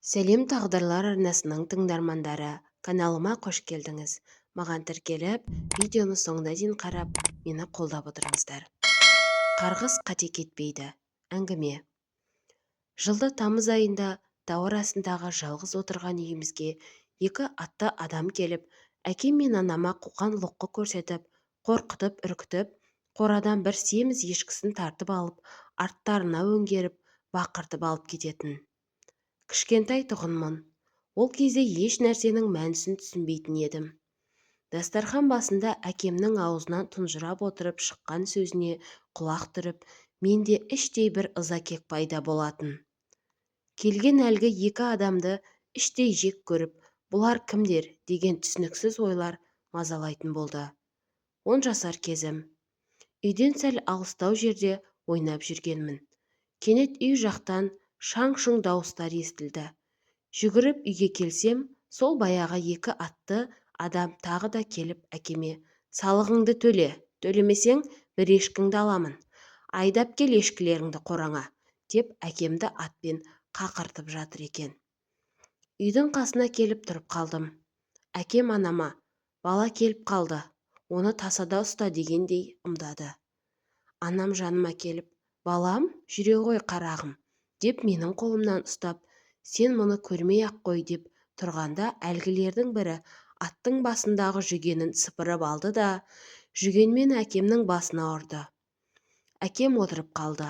Сәлем тағдырлар арнасының тыңдармандары, каналыма қош келдіңіз. Маған тіркеліп, видеоны соңына дейін қарап, мені қолдап отырыңыздар. Қарғыс қате кетпейді. Әңгіме. Жылды тамыз айында тау арасындағы жалғыз отырған үйімізге екі атты адам келіп, әкем мен анама қоқан-лоққы көрсетіп, қорқытып, үркітіп, қорадан бір семіз ешкісін тартып алып, арттарына өңгеріп, бақыртып алып кететін. Кішкентай тұғынмын. Ол кезде еш нәрсенің мәнісін түсінбейтін едім. Дастархан басында әкемнің аузынан тұнжырап отырып шыққан сөзіне құлақ түріп, менде іштей бір ыза-кек пайда болатын. Келген әлгі екі адамды іштей жек көріп, бұлар кімдер деген түсініксіз ойлар мазалайтын болды. 10 жасар кезім. Үйден сәл алыстау жерде ойнап жүргенмін. Кенет үй жақтан шаң-шұң дауыстар естілді. Жүгіріп үйге келсем, сол баяғы екі атты адам тағы да келіп әкеме: «Салығыңды төле, төлемесең бір ешкіңді аламын. Айдап кел ешкілеріңді қораңа», деп әкемді атпен қақыртып жатыр екен. Үйдің қасына келіп тұрып қалдым. Әкем анама: «Бала келіп қалды, оны тасада ұста», дегендей ымдады. Анам жаныма келіп: «Балам, жүре ғой қарағым», деп менің қолымнан ұстап: «Сен мұны көрмей-ақ қой», деп тұрғанда әлгілердің бірі аттың басындағы жүгенін сыпырып алды да жүгенмен әкемнің басына ұрды. Әкем отырып қалды.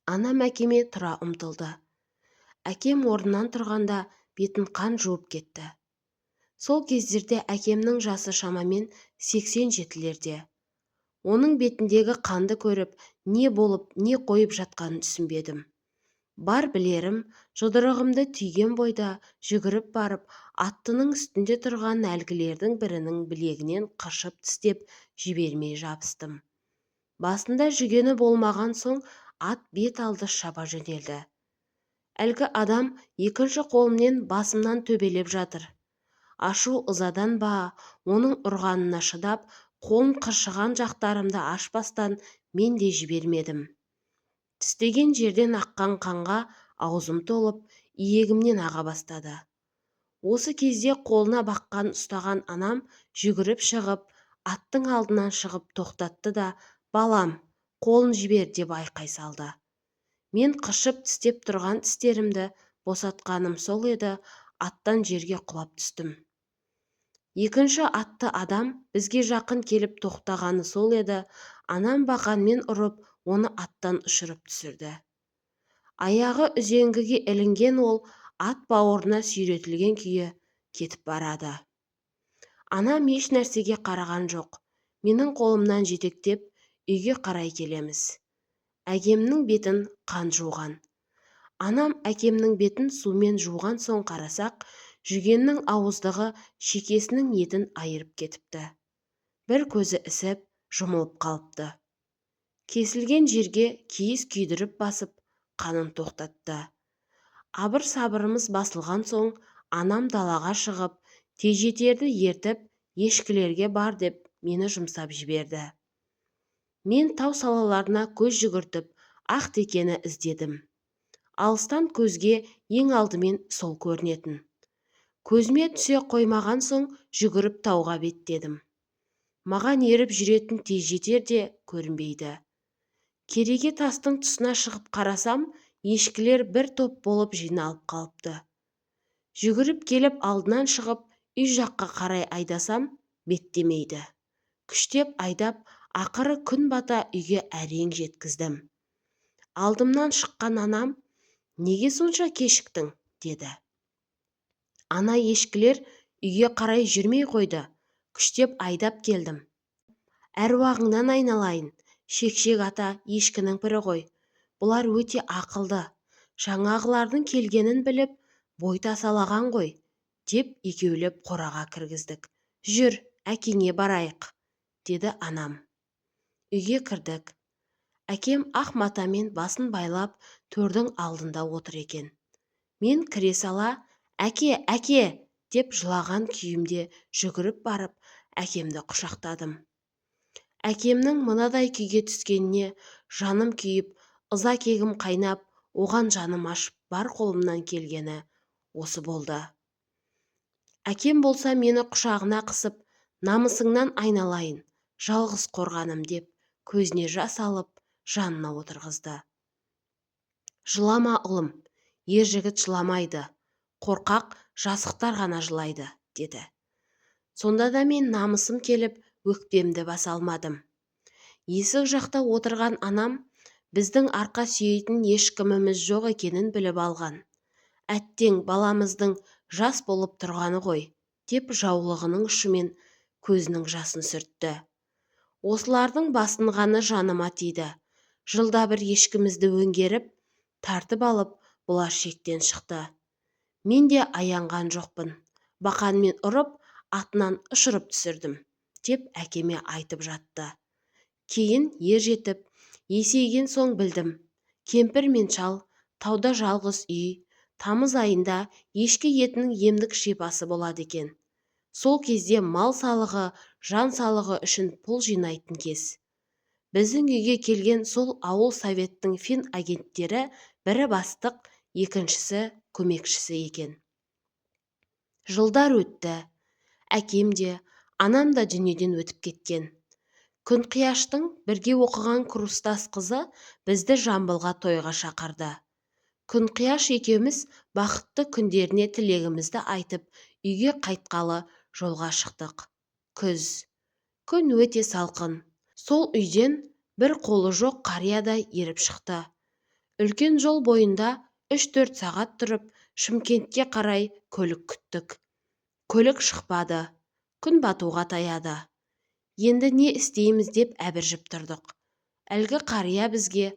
Анам әкеме тұра ұмтылды. Әкем орнынан тұрғанда бетін қан жуып кетті. Сол кездерде әкемнің жасы шамамен 87-лерде. Оның бетіндегі қанды көріп, не болып, не қойып жатқанын түсінбедім. Бар білерім, жұдырығымды түйген бойда жүгіріп барып, аттының үстінде тұрған әлгілердің бірінің білегінен қыршып тістеп жібермей жабыстым. Басында жүгені болмаған соң ат бет алды шаба жөнелді. Әлгі адам екінші қолымнен басымнан төбелеп жатыр. Ашу ызадан ба, оның ұрғанына шыдап, қолын қыршыған жақтарымды ашпастан мен де жібермедім. Тістеген жерден аққан қанға аузым толып, иегімнен аға бастады. Осы кезде қолына баққан ұстаған анам жүгіріп шығып, аттың алдынан шығып тоқтатты да: «Балам, қолын жібер», деп айқай салды. Мен қыршып тістеп тұрған тістерімді босатқаным сол еді, аттан жерге құлап түстім. Екінші атты адам бізге жақын келіп тоқтағаны сол еді, анам бақанмен ұрып, оны аттан ұшырып түсірді. Аяғы үзеңгіге ілінген ол ат бауырына сүйретілген күйі кетіп барады. Анам еш нәрсеге қараған жоқ. Менің қолымнан жетектеп үйге қарай келеміз. Әкемнің бетін қан жуған. Анам әкемнің бетін сумен жуған соң қарасақ, жүгеннің ауыздығы шекесінің етін айырып кетіпті. Бір көзі ісіп, жұмылып қалыпты. Кесілген жерге киіз күйдіріп басып, қанын тоқтатты. Абыр-сабырымыз басылған соң, анам далаға шығып, тежетерді ертіп, ешкілерге бар деп мені жұмсап жіберді. Мен тау салаларына көз жүгіртіп, ақ текені іздедім. Алыстан көзге ең алдымен сол көрінетін. Көзіме түсе қоймаған соң жүгіріп тауға беттедім. Маған еріп жүретін тез жетер де көрінбейді. Кереге тастың тұсына шығып қарасам, ешкілер бір топ болып жиналып қалыпты. Жүгіріп келіп алдынан шығып, үй жаққа қарай айдасам, беттемейді. Күштеп айдап, ақыры күн бата үйге әрең жеткіздім. Алдымнан шыққан анам: «Неге сонша кешіктің?» деді. «Ана ешкілер үйге қарай жүрмей қойды. Күштеп айдап келдім». «Әруағыңнан айналайын, Шекшек ата ешкінің бірі ғой. Бұлар өте ақылды. Жаңағылардың келгенін біліп, бой тасалаған ғой», деп екеулеп қораға кіргіздік. «Жүр, әкеңе барайық», деді анам. Үйге кірдік. Әкем ақ матамен басын байлап төрдің алдында отыр екен. Мен кіре сала: «Әке, әке!» деп жылаған күйімде жүгіріп барып, әкемді құшақтадым. Әкемнің мынадай күйге түскеніне жаным күйіп, ыза-кегім қайнап, Оған жаным ашып бар қолымнан келгені осы болды. Әкем болса мені құшағына қысып, намысыңнан айналайын, жалғыз қорғаным деп, көзіне жас алып, жанына отырғызды. Жылама ұлым, ер жігіт жыламайды, қорқақ жасықтар ғана жылайды, деді. Сонда да мен намысым келіп, өкпемді баса алмадым. Есік жақта отырған анам біздің арқа сүйейтін ешкіміміз жоқ екенін біліп алған. Әттең баламыздың жас болып тұрғаны ғой, деп жаулығының ұшымен көзінің жасын сүртті. Осылардың басынғаны жаныма тиді. Жылда бір ешкімізді өңгеріп, тартып алып, бұлар шектен шықты. Мен де аянған жоқпын. Бақанмен ұрып, атынан ұшырып түсірдім, деп әкеме айтып жатты. Кейін ер жетіп, есейген соң білдім. Кемпір мен шал, тауда жалғыз үй, тамыз айында ешкі етінің емдік шипасы болады екен. Сол кезде мал салығы, жан салығы үшін пұл жинайтын кез. Біздің үйге келген сол ауыл советтің фин агенттері бірі бастық, екіншісі көмекшісі екен. Жылдар өтті. Әкем де, анам да дүниеден өтіп кеткен. Күнқияштың бірге оқыған курстас қызы бізді Жамбылға тойға шақырды. Күнқияш екеуміз бақытты күндеріне тілегімізді айтып, үйге қайтқалы жолға шықтық. Күз. Күн өте салқын. Сол үйден бір қолы жоқ қарияда еріп шықты. Үлкен жол бойында 3-4 сағат тұрып, Шымкентке қарай көлік күттік. Көлік шықпады. Күн батуға таяды. Енді не істейміз деп әбіржіп тұрдық. Әлгі қария бізге,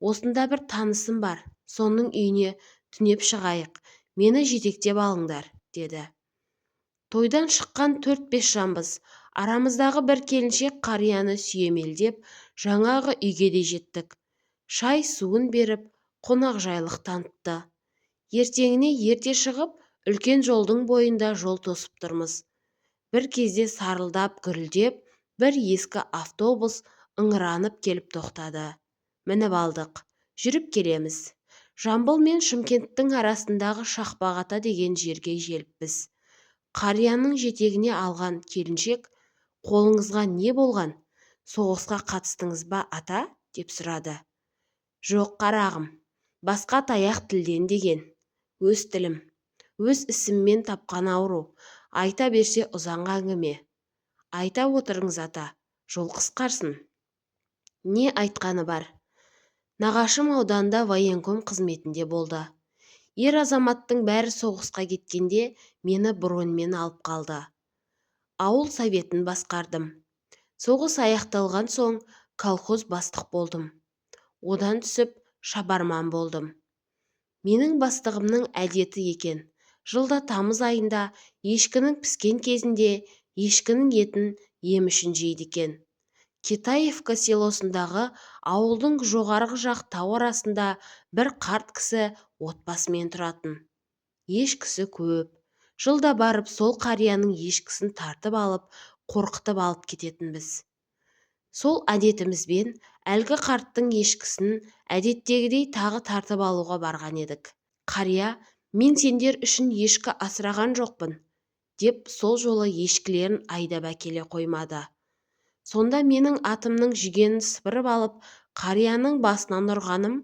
осында бір танысым бар, соның үйіне түнеп шығайық, мені жетектеп алыңдар, деді. Тойдан шыққан 4-5 жамбыз, арамыздағы бір келіншек қарияны сүйемелдеп, жаңағы үйге де жеттік. Шай суын беріп, қонақжайлық танытты. Ертеңіне ерте шығып, үлкен жолдың бойында жол тосып тұрмыз. Бір кезде сарылдап, гүрілдеп, бір ескі автобус ыңыранып келіп тоқтады. Мініп алдық. Жүріп келеміз. Жамбыл мен Шымкенттің арасындағы Шақпағата деген жерге желіппіз. Қарияның жетегіне алған келіншек, қолыңызға не болған? Соғысқа қатыстыңыз ба, ата? Деп сұрады. Жоқ қарағым, басқа таяқ тілден деген. Өз тілім, өз ісіммен тапқан ауру, айта берсе ұзанғы әңгіме. Айта отырыңыз, ата, жол қысқарсын. Не айтқаны бар? Нағашым ауданда военком қызметінде болды. Ер азаматтың бәрі соғысқа кеткенде мені броньмен алып қалды. Ауыл советін басқардым. Соғыс аяқталған соң колхоз бастық болдым. Одан түсіп шабарман болдым. Менің бастығымның әдеті екен. Жылда тамыз айында ешкінің піскен кезінде ешкінің етін ем үшін жейді екен. Китаевка селосындағы ауылдың жоғарғы жақ тау арасында бір қарт кісі отбасымен тұратын. Ешкісі көп. Жылда барып сол қарияның ешкісін тартып алып, қорқытып алып кететінбіз. Сол әдетімізбен әлгі қарттың ешкісін әдеттегідей тағы тартып алуға барған едік. Қария, мен сендер үшін ешкі асыраған жоқпын, деп сол жолы ешкілерін айдап әкеле қоймады. Сонда менің атымның жүгенін сыпырып алып, қарияның басынан ұрғаным,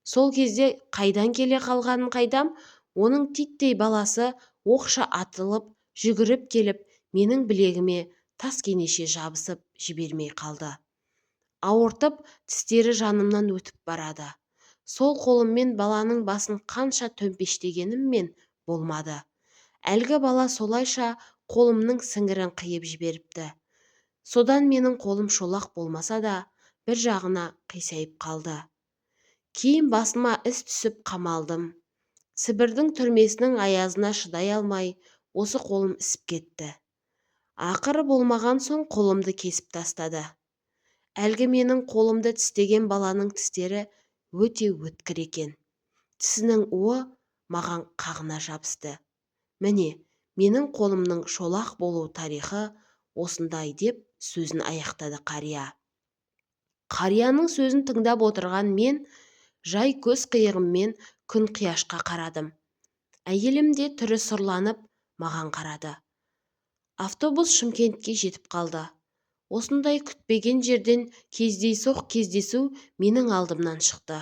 сол кезде қайдан келе қалғанын қайдам, оның титтей баласы оқша атылып, жүгіріп келіп, менің білегіме таскенеше жабысып жібермей қалды. Ауыртып, тістері жанымнан өтіп барады. Сол қолыммен баланың басын қанша төмпештегеніммен болмады. Әлгі бала солайша қолымның сіңірін қиып жіберіпті. Содан менің қолым шолақ болмаса да, бір жағына қисайып қалды. Кейін басыма іс түсіп қамалдым. Сібірдің түрмесінің аязына шыдай алмай, осы қолым ісіп кетті. Ақыры болмаған соң қолымды кесіп тастады. Әлгі менің қолымды тістеген баланың тістері өте өткір екен. Тісінің уы маған қағына жабысты. Міне, менің қолымның шолақ болу тарихы осындай, деп сөзін аяқтады қария. Қарияның сөзін тыңдап отырған мен Жай көз қиығыммен күн қияшқа қарадым. Әйелім де түрі сұрланып маған қарады. Автобус Шымкентке жетіп қалды. Осындай күтпеген жерден кездейсоқ кездесу менің алдымнан шықты.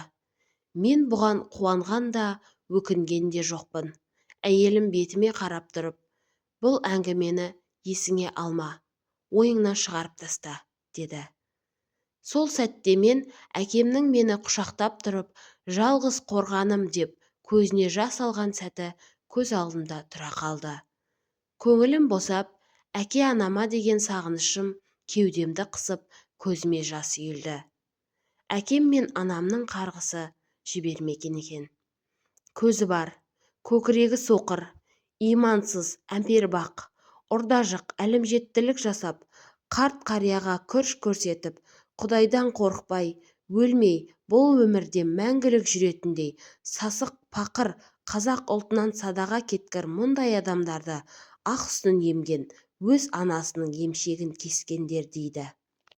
Мен бұған қуанған да, өкінген де жоқпын. Әйелім бетіме қарап тұрып, бұл әңгімені есіңе алма, ойыңнан шығарып таста, деді. Сол сәтте мен әкемнің мені құшақтап тұрып, жалғыз қорғаным деп көзіне жас алған сәті көз алдымда тұра қалды. Көңілім босап, әке анама деген сағынышым кеудемді қысып, көзіме жас үйілді. Әкем мен анамның қарғысы жібермеген екен. Көзі бар, көкірегі соқыр, имансыз, әмпербақ, ұрдажық, әлімжеттілік жасап, қарт қарияға күрш көрсетіп, Құдайдан қорықпай, өлмей, бұл өмірде мәңгілік жүретіндей сасық пақыр қазақ ұлтынан садаға кеткір мұндай адамдарды ақ сүтін емген, өз анасының емшегін кескендер дейді.